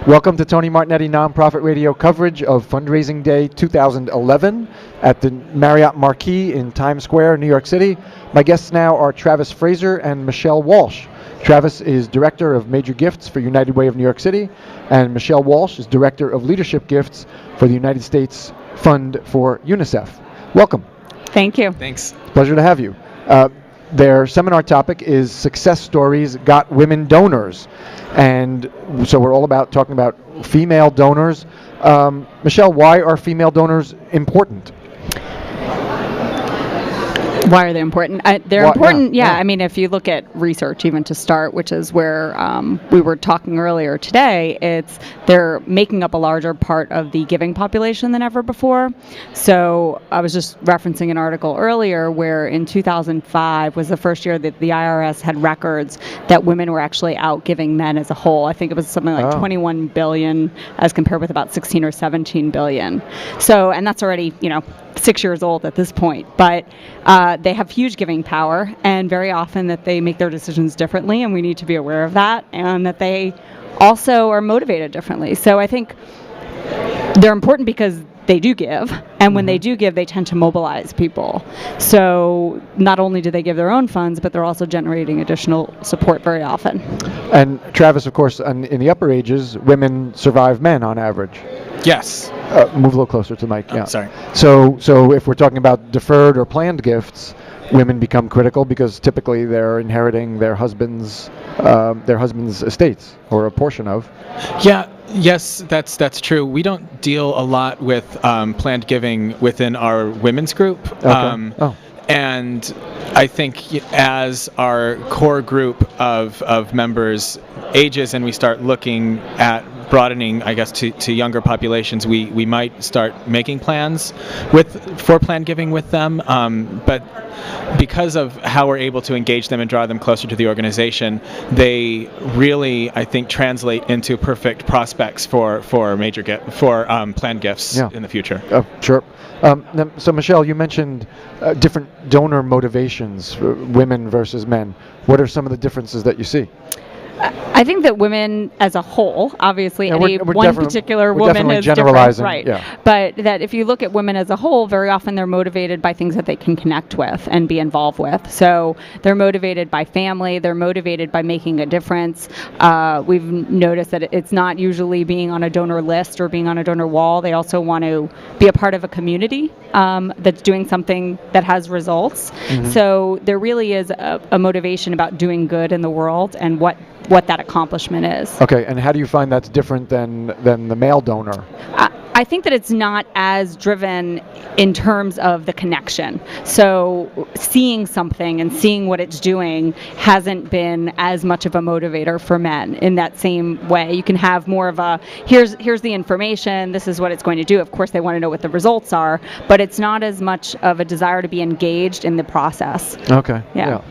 Welcome to Tony Martignetti Nonprofit Radio coverage of Fundraising Day 2011 at the Marriott Marquis in Times Square, New York City. My guests now are Travis Fraser and Michele Walsh. Travis is Director of Major Gifts for United Way of New York City, and Michele Walsh is Director of Leadership Gifts for the United States Fund for UNICEF. Welcome. Thank you. Thanks. Pleasure to have you. Their seminar topic is Success Stories Got Women Donors. And so we're all about talking about female donors. Michele, why are female donors important? Why are they important? They're important, yeah. I mean, if you look at research, even to start, which is where we were talking earlier today, they're making up a larger part of the giving population than ever before. So I was just referencing an article earlier where in 2005 was the first year that the IRS had records that women were actually out giving men as a whole. I think it was something like 21 billion as compared with about 16 or 17 billion. So, and that's already, 6 years old at this point. But they have huge giving power, and very often that they make their decisions differently, and we need to be aware of that, and that they also are motivated differently. So I think they're important because they do give, and when they do give, they tend to mobilize people. So not only do they give their own funds, but they're also generating additional support very often. And Travis, of course, in the upper ages, women survive men on average. Yes. Move a little closer to the mic. Yeah. Sorry. So if we're talking about deferred or planned gifts, women become critical because typically they're inheriting their husband's estates, or a portion of. Yeah. Yes, that's true. We don't deal a lot with planned giving within our women's group. Okay. And I think as our core group of members ages and we start looking at broadening, I guess, to younger populations, we might start making plans for planned giving with them. But because of how we're able to engage them and draw them closer to the organization, they really, I think, translate into perfect prospects for planned gifts in the future. Sure. So Michele, you mentioned different donor motivations, women versus men. What are some of the differences that you see? I think that women as a whole, obviously any one particular woman is generalizing, different, right? Yeah. But that if you look at women as a whole, very often they're motivated by things that they can connect with and be involved with. So they're motivated by family, they're motivated by making a difference. We've noticed that it's not usually being on a donor list or being on a donor wall. They also want to be a part of a community that's doing something that has results. Mm-hmm. So there really is a motivation about doing good in the world and what that accomplishment is. Okay, and how do you find that's different than the male donor? I think that it's not as driven in terms of the connection. So seeing something and seeing what it's doing hasn't been as much of a motivator for men in that same way. You can have more of a, here's the information, this is what it's going to do. Of course, they want to know what the results are, but it's not as much of a desire to be engaged in the process. Okay. Yeah.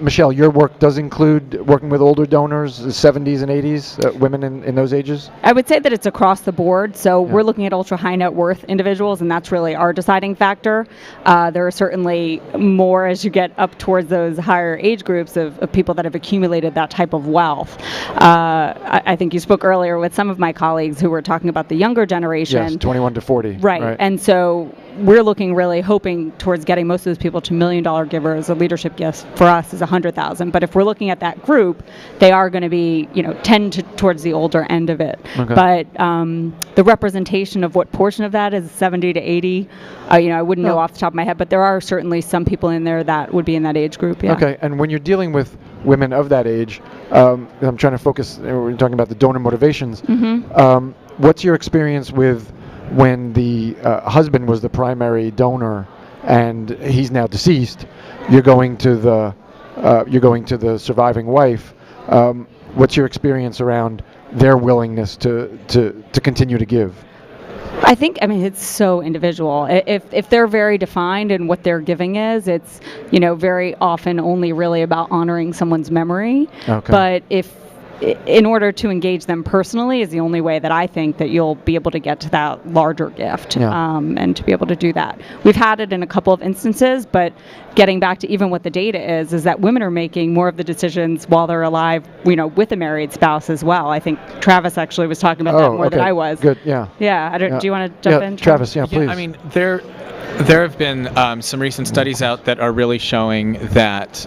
Michele, your work does include working with older donors, 70s and 80s, women in those ages? I would say that it's across the board. So we're looking at ultra high net worth individuals, and that's really our deciding factor. There are certainly more as you get up towards those higher age groups of people that have accumulated that type of wealth. I think you spoke earlier with some of my colleagues who were talking about the younger generation. Yes, 21 to 40. Right. And so we're really hoping towards getting most of those people to $1 million givers. A leadership gift for us is $100,000. But if we're looking at that group, they are going to be, tend towards the older end of it. Okay. But the representation of what portion of that is 70 to 80, I wouldn't know off the top of my head, but there are certainly some people in there that would be in that age group. Yeah. Okay. And when you're dealing with women of that age, I'm trying to focus. We're talking about the donor motivations. Mm-hmm. What's your experience with when the husband was the primary donor and he's now deceased? You're going to the surviving wife. What's your experience around their willingness to continue to give? I think, it's so individual. If they're very defined in what their giving is, it's, very often only really about honoring someone's memory. Okay. But if in order to engage them personally is the only way that I think that you'll be able to get to that larger gift, and to be able to do that. We've had it in a couple of instances, but getting back to even what the data is that women are making more of the decisions while they're alive, with a married spouse as well. I think Travis actually was talking about that more than I was. Good, yeah. Yeah, do you want to jump in, Travis? Yeah, please. I mean, there have been some recent studies out that are really showing that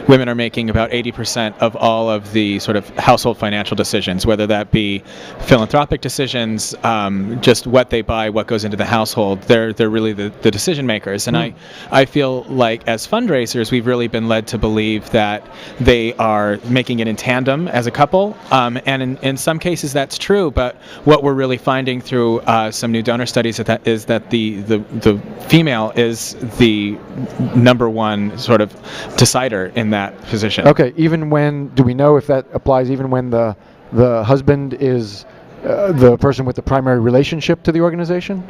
women are making about 80% of all of the sort of household financial decisions, whether that be philanthropic decisions, just what they buy, what goes into the household. They're really the decision makers. And I feel like as fundraisers, we've really been led to believe that they are making it in tandem as a couple. And in some cases that's true, but what we're really finding through some new donor studies is that the female is the number one sort of decider in that position. Okay, do we know if that applies even when the husband is the person with the primary relationship to the organization?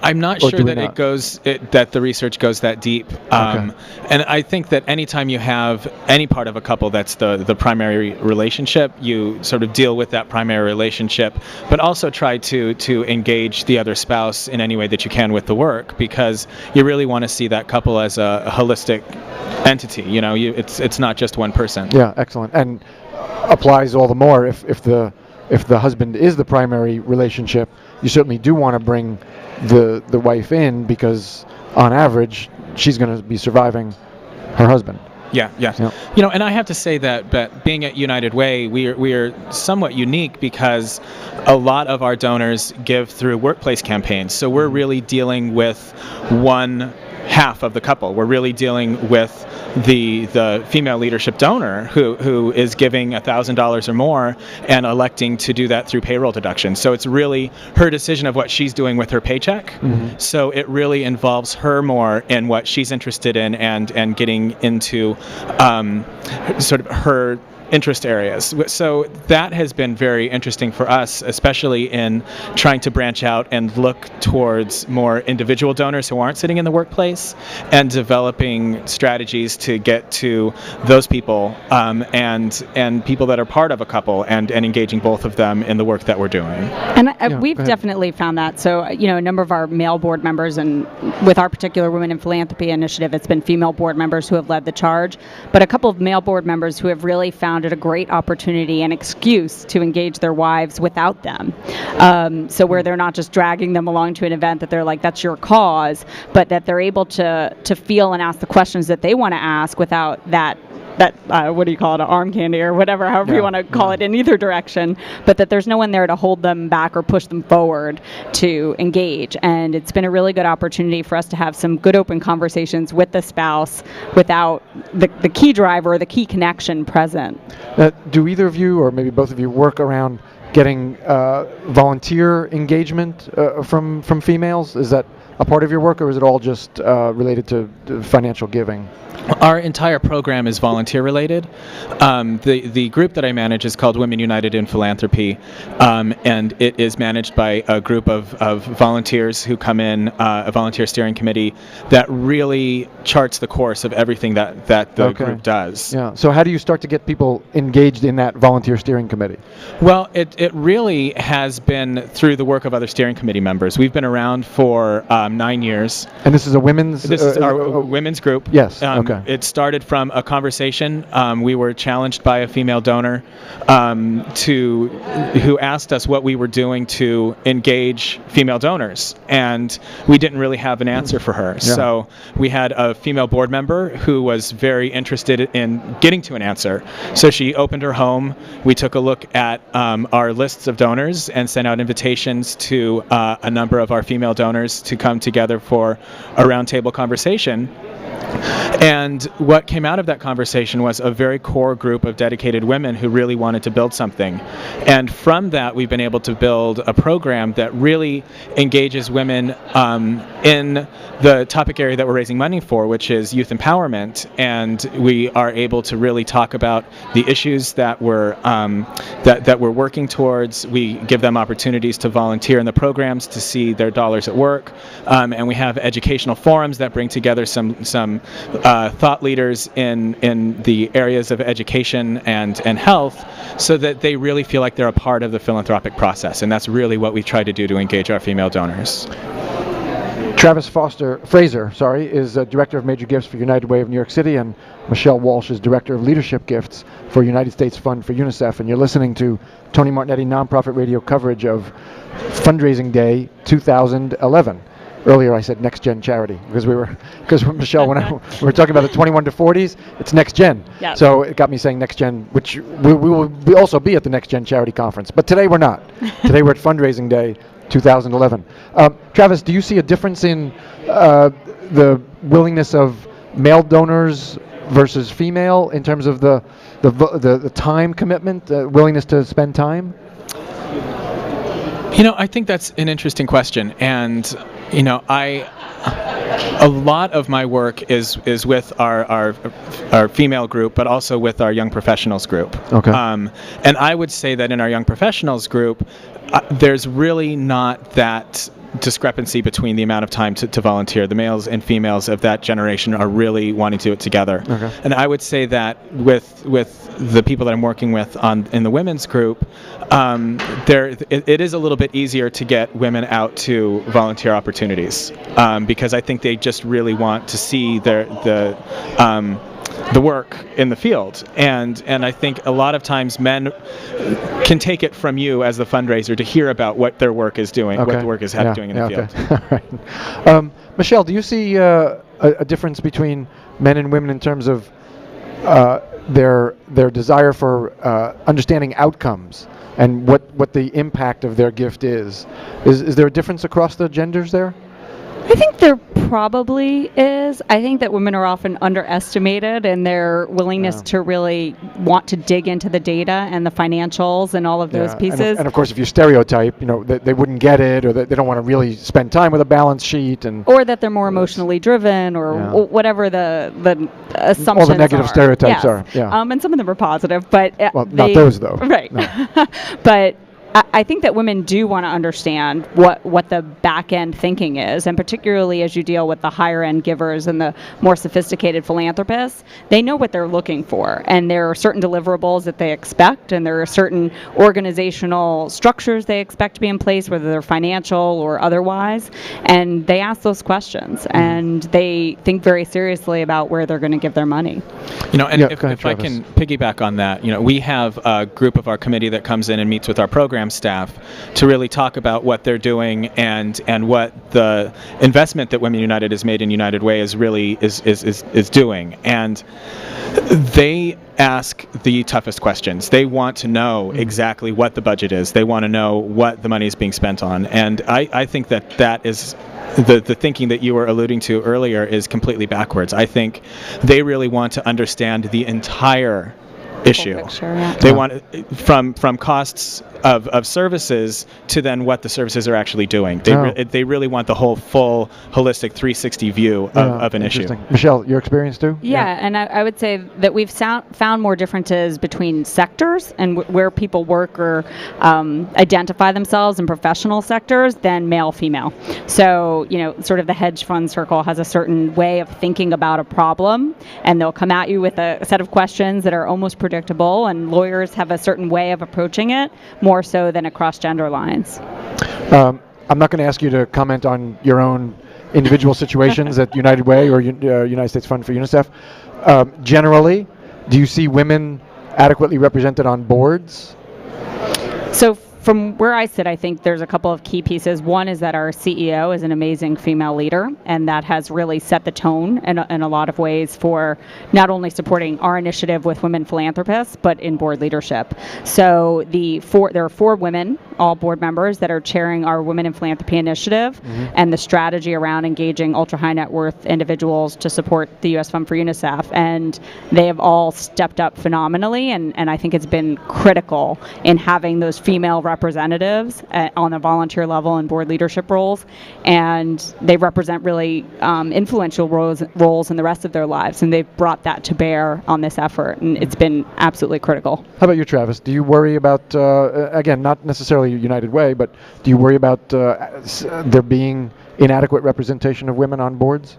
I'm not sure that that the research goes that deep. And I think that anytime you have any part of a couple that's the primary relationship, you sort of deal with that primary relationship, but also try to engage the other spouse in any way that you can with the work, because you really want to see that couple as a holistic entity. It's not just one person. Yeah, excellent. And applies all the more if the husband is the primary relationship. You certainly do want to bring the wife in, because on average she's going to be surviving her husband. Yeah. And I have to say that being at United Way, we are somewhat unique because a lot of our donors give through workplace campaigns. So we're really dealing with one half of the couple. We're really dealing with the female leadership donor who is giving $1,000 or more and electing to do that through payroll deduction. So it's really her decision of what she's doing with her paycheck. Mm-hmm. So it really involves her more in what she's interested in and getting into sort of her interest areas. So that has been very interesting for us, especially in trying to branch out and look towards more individual donors who aren't sitting in the workplace and developing strategies to get to those people and people that are part of a couple and engaging both of them in the work that we're doing. And we've definitely found that. So, a number of our male board members, and with our particular Women in Philanthropy initiative, it's been female board members who have led the charge, but a couple of male board members who have really found it a great opportunity and excuse to engage their wives without them. So where they're not just dragging them along to an event that they're like, that's your cause, but that they're able to feel and ask the questions that they want to ask without that what do you call it, an arm candy or whatever, however you want to call it in either direction, but that there's no one there to hold them back or push them forward to engage. And it's been a really good opportunity for us to have some good open conversations with the spouse without the key driver or the key connection present. Do either of you, or maybe both of you, work around getting volunteer engagement from females? Is that a part of your work, or is it all just related to financial giving? Our entire program is volunteer related. The group that I manage is called Women United in Philanthropy, and it is managed by a group of volunteers who come in, a volunteer steering committee that really charts the course of everything that the group does. Yeah. So how do you start to get people engaged in that volunteer steering committee? Well, it really has been through the work of other steering committee members. We've been around for 9 years. And this is a women's... This is our women's group. Yes, okay. It started from a conversation. We were challenged by a female donor who asked us what we were doing to engage female donors, and we didn't really have an answer for her. Yeah. So we had a female board member who was very interested in getting to an answer. So she opened her home. We took a look at our lists of donors and sent out invitations to a number of our female donors to come together for a roundtable conversation. And what came out of that conversation was a very core group of dedicated women who really wanted to build something. And from that, we've been able to build a program that really engages women in the topic area that we're raising money for, which is youth empowerment. And we are able to really talk about the issues that we're working towards. We give them opportunities to volunteer in the programs to see their dollars at work. And we have educational forums that bring together some some thought leaders in the areas of education and health, so that they really feel like they're a part of the philanthropic process. And that's really what we try to do to engage our female donors. Travis Fraser, is Director of Major Gifts for United Way of New York City, and Michele Walsh is Director of Leadership Gifts for United States Fund for UNICEF. And you're listening to Tony Martignetti nonprofit radio coverage of Fundraising Day 2011. Earlier I said Next Gen Charity because Michele, when we were talking about the 21 to 40s, it's Next Gen. Yep. So it got me saying Next Gen, which we will also be at the Next Gen Charity Conference. But today we're not. Today we're at Fundraising Day 2011. Travis, do you see a difference in the willingness of male donors versus female in terms of the time commitment, willingness to spend time? I think that's an interesting question, and a lot of my work is with our female group, but also with our young professionals group. Okay. And I would say that in our young professionals group, there's really not that discrepancy between the amount of time to volunteer. The males and females of that generation are really wanting to do it together. Okay. And I would say that with the people that I'm working with in the women's group, it is a little bit easier to get women out to volunteer opportunities, because I think they just really want to see the work in the field, and I think a lot of times men can take it from you as the fundraiser to hear about what their work is doing, what the work is doing in the field. Okay. All right. Michele, do you see a difference between men and women in terms of their desire for understanding outcomes and what the impact of their gift is? Is there a difference across the genders there? I think there probably is. I think that women are often underestimated in their willingness to really want to dig into the data and the financials and all of those pieces. And of course, if you stereotype, they wouldn't get it, or they don't want to really spend time with a balance sheet, or that they're more emotionally driven, or whatever the assumptions are. All the negative stereotypes are. Yeah. And some of them are positive, but not those though. Right. No. But I think that women do want to understand what the back end thinking is, and particularly as you deal with the higher end givers and the more sophisticated philanthropists, they know what they're looking for, and there are certain deliverables that they expect, and there are certain organizational structures they expect to be in place, whether they're financial or otherwise, and they ask those questions, and they think very seriously about where they're going to give their money. If I can piggyback on that, we have a group of our committee that comes in and meets with our program staff to really talk about what they're doing and what the investment that Women United has made in United Way is really is doing. And they ask the toughest questions. They want to know exactly what the budget is. They want to know what the money is being spent on. And I think that is the thinking that you were alluding to earlier is completely backwards. I think they really want to understand the entire issue. They want from costs of services to then what the services are actually doing. They really want the whole full holistic 360 view of an issue. Michele, your experience too? Yeah, and I would say that we've found more differences between sectors and where people work or identify themselves in professional sectors than male-female. So, sort of the hedge fund circle has a certain way of thinking about a problem, and they'll come at you with a set of questions that are almost predictable, and lawyers have a certain way of approaching it, more so than across gender lines. I'm not going to ask you to comment on your own individual situations at United Way or United States Fund for UNICEF. Generally, do you see women adequately represented on boards? So from where I sit, I think there's a couple of key pieces. One is that our CEO is an amazing female leader, and that has really set the tone in a lot of ways for not only supporting our initiative with women philanthropists, but in board leadership. So there are 4 women, all board members, that are chairing our Women in Philanthropy initiative, and the strategy around engaging ultra-high net worth individuals to support the U.S. Fund for UNICEF. And they have all stepped up phenomenally, and I think it's been critical in having those female representatives on the volunteer level and board leadership roles, and they represent really influential roles in the rest of their lives, and they've brought that to bear on this effort, and it's been absolutely critical. How about you, Travis? Do you worry about, again, not necessarily United Way, but do you worry about there being inadequate representation of women on boards?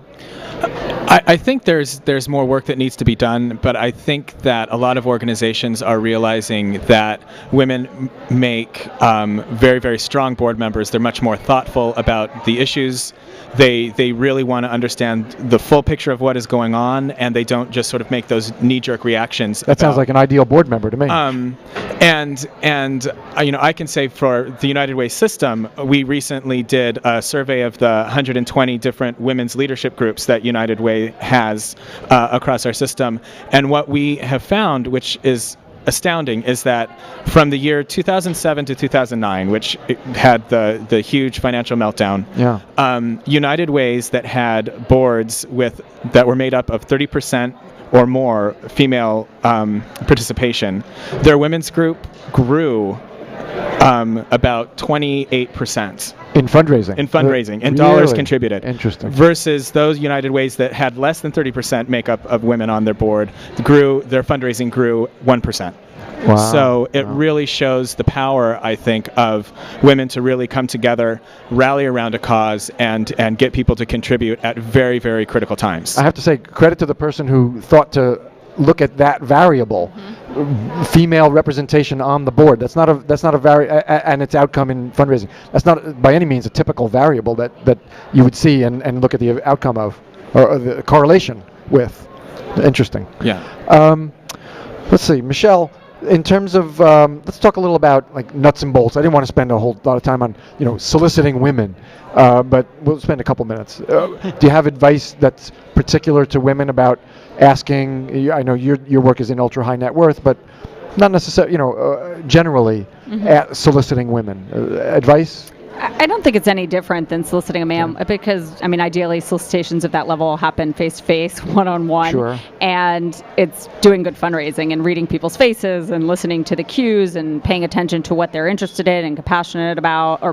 I think there's more work that needs to be done, but I think that a lot of organizations are realizing that women make very, very strong board members. They're much more thoughtful about the issues. They really want to understand the full picture of what is going on, and they don't just sort of make those knee-jerk reactions. That sounds like an ideal board member to me. I can say for the United Way system, we recently did a survey of the 120 different women's leadership groups that United Way has across our system, and what we have found, which is astounding, is that from the year 2007 to 2009, which had the huge financial meltdown, United Ways that had boards that were made up of 30% or more female participation, their women's group grew about 28%. In fundraising? In fundraising. And really? Dollars contributed. Interesting. Versus those United Ways that had less than 30% makeup of women on their board, their fundraising grew 1%. Wow. So it really shows the power, I think, of women to really come together, rally around a cause, and get people to contribute at very, very critical times. I have to say, credit to the person who thought to look at that variable, female representation on the board. That's not a and its outcome in fundraising. That's not by any means a typical variable that you would see and look at the outcome of, or the correlation with. Interesting. Yeah. Let's see, Michele. In terms of, let's talk a little about like nuts and bolts. I didn't want to spend a whole lot of time on soliciting women, but we'll spend a couple minutes. Do you have advice that's particular to women about asking? I know your work is in ultra high net worth, but not necessarily. Generally, soliciting women. Advice? I don't think it's any different than soliciting a man, because, ideally solicitations of that level happen face-to-face, one-on-one, Sure. And it's doing good fundraising and reading people's faces and listening to the cues and paying attention to what they're interested in and passionate about.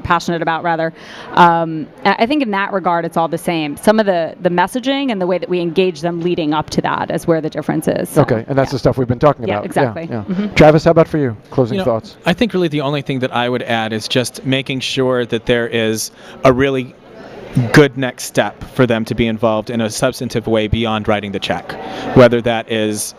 I think in that regard, it's all the same. Some of the messaging and the way that we engage them leading up to that is where the difference is. So, okay, and that's the stuff we've been talking about. Yeah, exactly. Yeah. Travis, how about for you? Closing thoughts. I think really the only thing that I would add is just making sure that there is a really good next step for them to be involved in a substantive way beyond writing the check, whether that is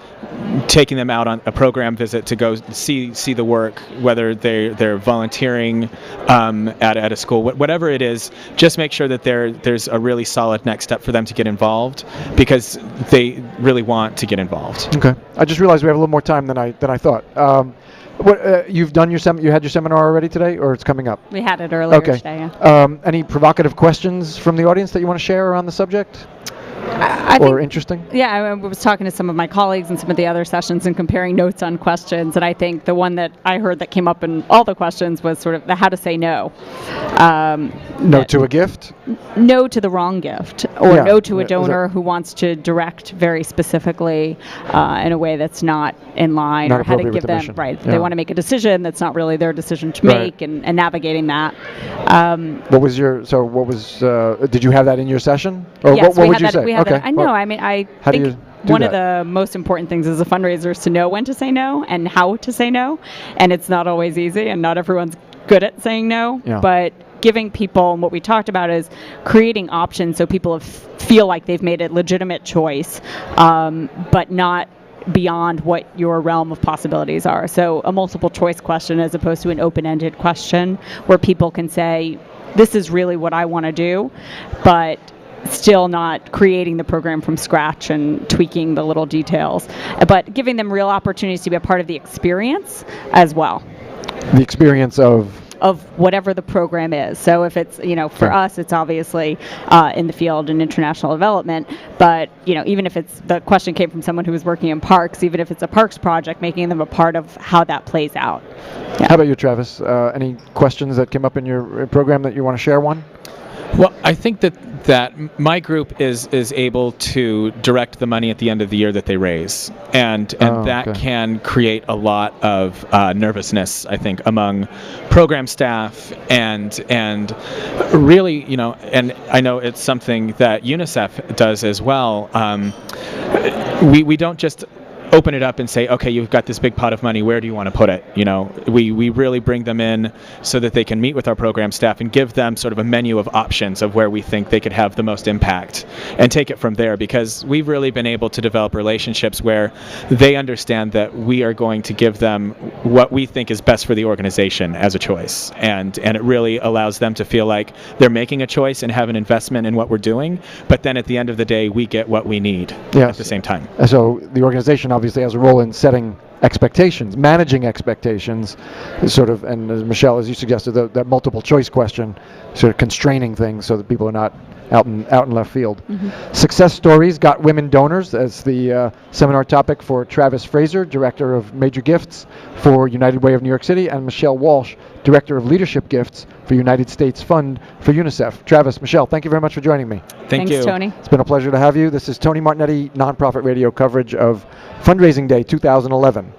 taking them out on a program visit to go see the work, whether they're volunteering at a school, whatever it is. Just make sure that there's a really solid next step for them to get involved, because they really want to get involved. Okay, I just realized we have a little more time than I thought. What you've done you had your seminar already today, or it's coming up? We had it earlier today. Any provocative questions from the audience that you want to share around the subject? I or think, interesting? Yeah, I was talking to some of my colleagues in some of the other sessions and comparing notes on questions, and I think the one that I heard that came up in all the questions was sort of the how to say no. No to a gift? No to the wrong gift, or no to a donor who wants to direct very specifically in a way that's not in line, not or how to give the them, mission. right. They want to make a decision that's not really their decision to make, and navigating that. Did you have that in your session? Or yes, what would you say? Okay. I know. I think one of the most important things as a fundraiser is to know when to say no and how to say no. And it's not always easy, and not everyone's good at saying no. Yeah. But giving people, and what we talked about is creating options so people feel like they've made a legitimate choice, but not beyond what your realm of possibilities are. So a multiple choice question as opposed to an open-ended question where people can say, this is really what I want to do, but still not creating the program from scratch and tweaking the little details, but giving them real opportunities to be a part of the experience as well. The experience of whatever the program is. So if it's, for us, it's obviously in the field in international development, but, even if it's, the question came from someone who was working in parks, even if it's a parks project, making them a part of how that plays out. Yeah. How about you, Travis? Any questions that came up in your program that you want to share one? Well, I think that my group is able to direct the money at the end of the year that they raise, and that can create a lot of nervousness, I think, among program staff, and really, and I know it's something that UNICEF does as well. We don't just open it up and say, okay, you've got this big pot of money, where do you want to put it? You know, we really bring them in so that they can meet with our program staff and give them sort of a menu of options of where we think they could have the most impact, and take it from there, because we've really been able to develop relationships where they understand that we are going to give them what we think is best for the organization as a choice, and it really allows them to feel like they're making a choice and have an investment in what we're doing, but then at the end of the day we get what we need at the same time. So the organization obviously has a role in setting expectations, managing expectations, sort of, and as Michele, as you suggested, that multiple choice question, sort of constraining things so that people are not out in left field. Success stories got women donors as the seminar topic for Travis Fraser, Director of Major Gifts for United Way of New York City, and Michele Walsh, Director of Leadership Gifts for United States Fund for UNICEF. Travis, Michele, thank you very much for joining me. Thanks, Tony. It's been a pleasure to have you. This is Tony Martignetti, nonprofit radio coverage of Fundraising Day 2011.